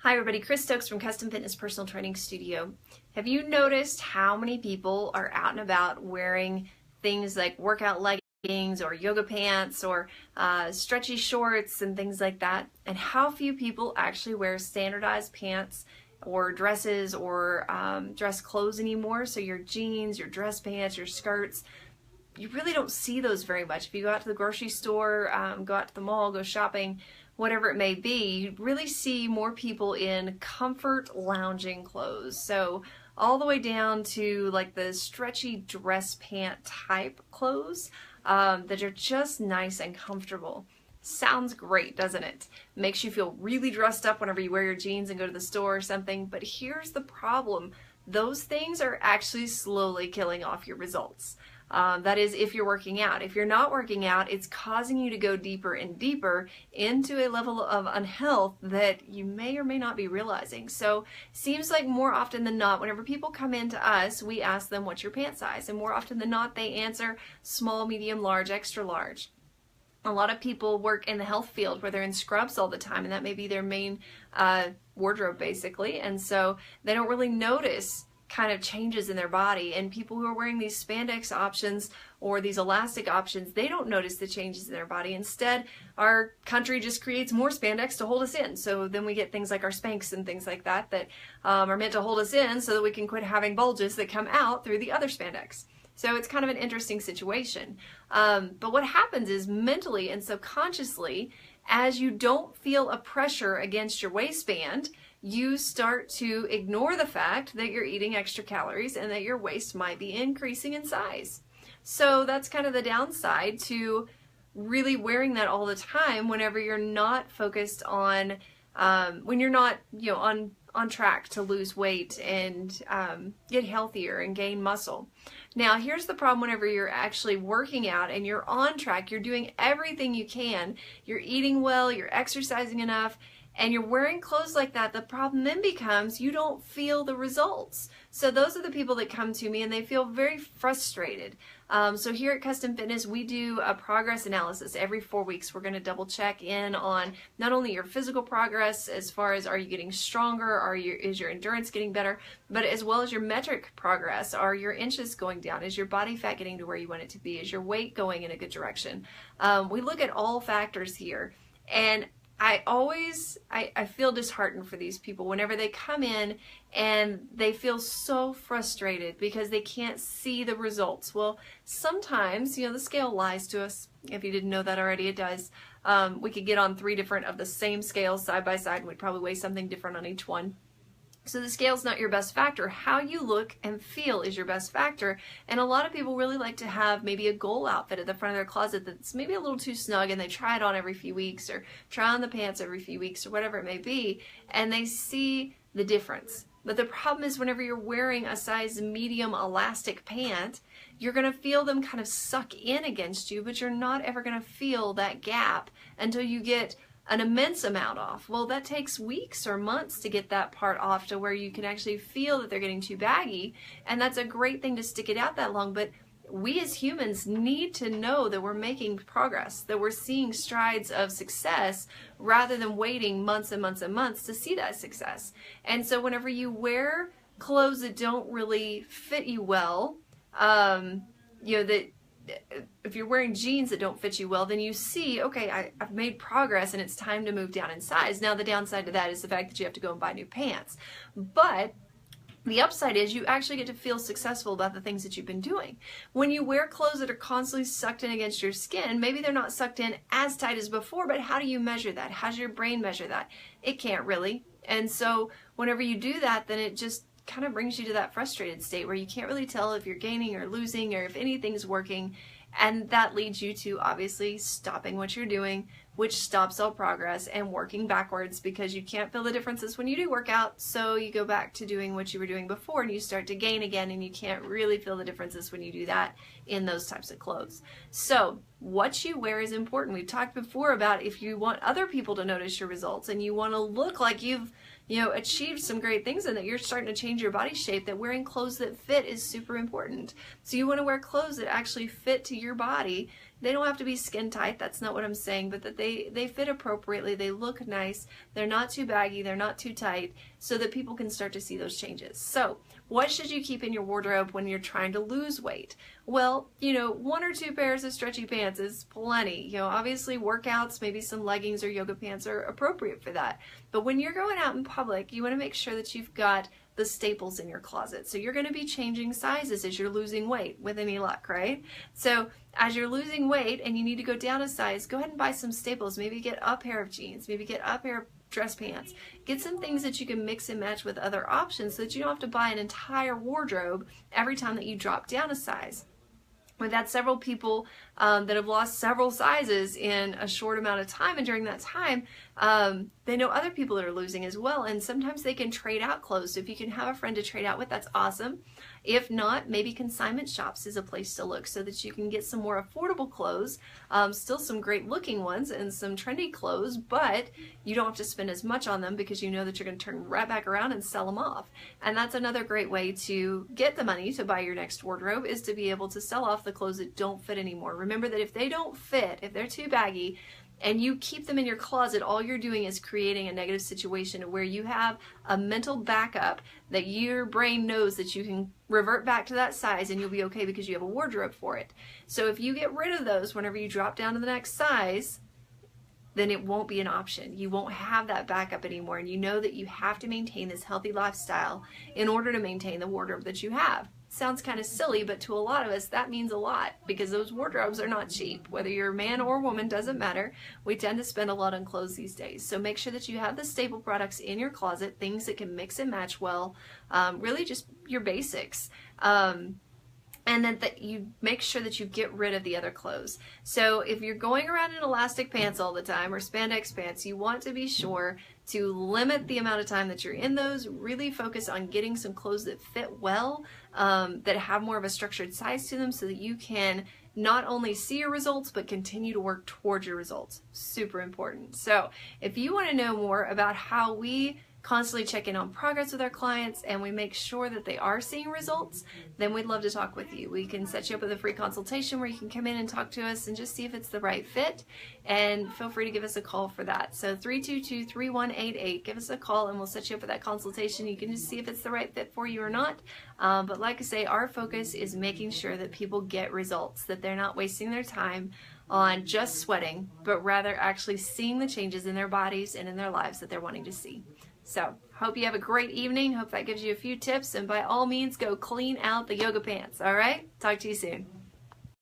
Hi everybody, Chris Stokes from Custom Fitness Personal Training Studio. Have you noticed how many people are out and about wearing things like workout leggings or yoga pants or stretchy shorts and things like that? And how few people actually wear standardized pants or dresses or dress clothes anymore? So your jeans, your dress pants, your skirts, you really don't see those very much. If you go out to the grocery store, go out to the mall, go shopping, whatever it may be, you really see more people in comfort lounging clothes. So all the way down to like the stretchy dress pant type clothes that are just nice and comfortable. Sounds great, doesn't it? Makes you feel really dressed up whenever you wear your jeans and go to the store or something. But here's the problem. Those things are actually slowly killing off your results. That is, if you're working out. If you're not working out, it's causing you to go deeper and deeper into a level of unhealth that you may or may not be realizing. So seems like more often than not, whenever people come into us, we ask them, what's your pant size? And more often than not, they answer small, medium, large, extra large. A lot of people work in the health field where they're in scrubs all the time, and that may be their main wardrobe basically. And so they don't really notice kind of changes in their body. And people who are wearing these spandex options or these elastic options, they don't notice the changes in their body. Instead, our country just creates more spandex to hold us in. So then we get things like our Spanx and things like that that are meant to hold us in so that we can quit having bulges that come out through the other spandex. So it's kind of an interesting situation. But what happens is mentally and subconsciously, as you don't feel a pressure against your waistband, you start to ignore the fact that you're eating extra calories and that your waist might be increasing in size. So that's kind of the downside to really wearing that all the time whenever you're not focused on, when you're not, on track to lose weight and get healthier and gain muscle. Now, here's the problem whenever you're actually working out and you're on track, you're doing everything you can, you're eating well, you're exercising enough, and you're wearing clothes like that, the problem then becomes you don't feel the results. So those are the people that come to me and they feel very frustrated. So here at Custom Fitness, we do a progress analysis every 4 weeks. We're going to double check in on not only your physical progress as far as are you getting stronger, is your endurance getting better, but as well as your metric progress. Are your inches going down? Is your body fat getting to where you want it to be? Is your weight going in a good direction? We look at all factors here, and I feel disheartened for these people whenever they come in and they feel so frustrated because they can't see the results. Well, sometimes, the scale lies to us. If you didn't know that already, it does. We could get on 3 different of the same scales side by side, and we'd probably weigh something different on each one. So the scale's not your best factor. How you look and feel is your best factor. And a lot of people really like to have maybe a goal outfit at the front of their closet that's maybe a little too snug, and they try it on every few weeks or try on the pants every few weeks or whatever it may be, and they see the difference. But the problem is whenever you're wearing a size medium elastic pant, you're going to feel them kind of suck in against you, but you're not ever going to feel that gap until you get an immense amount off. Well, that takes weeks or months to get that part off to where you can actually feel that they're getting too baggy, and that's a great thing to stick it out that long. But we as humans need to know that we're making progress, that we're seeing strides of success rather than waiting months and months and months to see that success. And so whenever you wear clothes that don't really fit you well, that if you're wearing jeans that don't fit you well, then you see, okay, I've made progress and it's time to move down in size. Now, the downside to that is the fact that you have to go and buy new pants. But the upside is you actually get to feel successful about the things that you've been doing. When you wear clothes that are constantly sucked in against your skin, maybe they're not sucked in as tight as before, but how do you measure that? How does your brain measure that? It can't really. And so whenever you do that, then it just kind of brings you to that frustrated state where you can't really tell if you're gaining or losing or if anything's working, and that leads you to obviously stopping what you're doing, which stops all progress, and working backwards because you can't feel the differences when you do work out, so you go back to doing what you were doing before and you start to gain again, and you can't really feel the differences when you do that in those types of clothes. So what you wear is important. We've talked before about if you want other people to notice your results and you want to look like you've achieved some great things and that you're starting to change your body shape, that wearing clothes that fit is super important. So you want to wear clothes that actually fit to your body They don't have to be skin tight, that's not what I'm saying, but that they fit appropriately, they look nice, they're not too baggy, they're not too tight, so that people can start to see those changes. So what should you keep in your wardrobe when you're trying to lose weight? Well, you know, 1 or 2 pairs of stretchy pants is plenty. You know, obviously workouts, maybe some leggings or yoga pants are appropriate for that. But when you're going out in public, you want to make sure that you've got the staples in your closet. So you're going to be changing sizes as you're losing weight with any luck, right? So as you're losing weight and you need to go down a size, go ahead and buy some staples. Maybe get a pair of jeans, maybe get a pair of dress pants. Get some things that you can mix and match with other options so that you don't have to buy an entire wardrobe every time that you drop down a size. We've had several people that have lost several sizes in a short amount of time, and during that time, they know other people that are losing as well, and sometimes they can trade out clothes. So if you can have a friend to trade out with, that's awesome. If not, maybe consignment shops is a place to look so that you can get some more affordable clothes, still some great looking ones and some trendy clothes, but you don't have to spend as much on them because you know that you're going to turn right back around and sell them off. And that's another great way to get the money to buy your next wardrobe, is to be able to sell off the clothes that don't fit anymore. Remember that if they don't fit, if they're too baggy, and you keep them in your closet, all you're doing is creating a negative situation where you have a mental backup that your brain knows that you can revert back to that size and you'll be okay because you have a wardrobe for it. So if you get rid of those whenever you drop down to the next size, then it won't be an option. You won't have that backup anymore, and you know that you have to maintain this healthy lifestyle in order to maintain the wardrobe that you have. Sounds kind of silly, but to a lot of us that means a lot, because those wardrobes are not cheap. Whether you're a man or woman, doesn't matter. We tend to spend a lot on clothes these days. So make sure that you have the staple products in your closet, things that can mix and match well, really just your basics. And then that you make sure that you get rid of the other clothes. So if you're going around in elastic pants all the time or spandex pants, you want to be sure to limit the amount of time that you're in those. Really focus on getting some clothes that fit well, that have more of a structured size to them, so that you can not only see your results, but continue to work towards your results. Super important. So if you want to know more about how we constantly check in on progress with our clients and we make sure that they are seeing results, then we'd love to talk with you. We can set you up with a free consultation where you can come in and talk to us and just see if it's the right fit, and feel free to give us a call for that. So 322-3188, give us a call and we'll set you up with that consultation. You can just see if it's the right fit for you or not. But like I say, our focus is making sure that people get results, that they're not wasting their time on just sweating, but rather actually seeing the changes in their bodies and in their lives that they're wanting to see. So, hope you have a great evening. Hope that gives you a few tips, and by all means, go clean out the yoga pants, all right? Talk to you soon.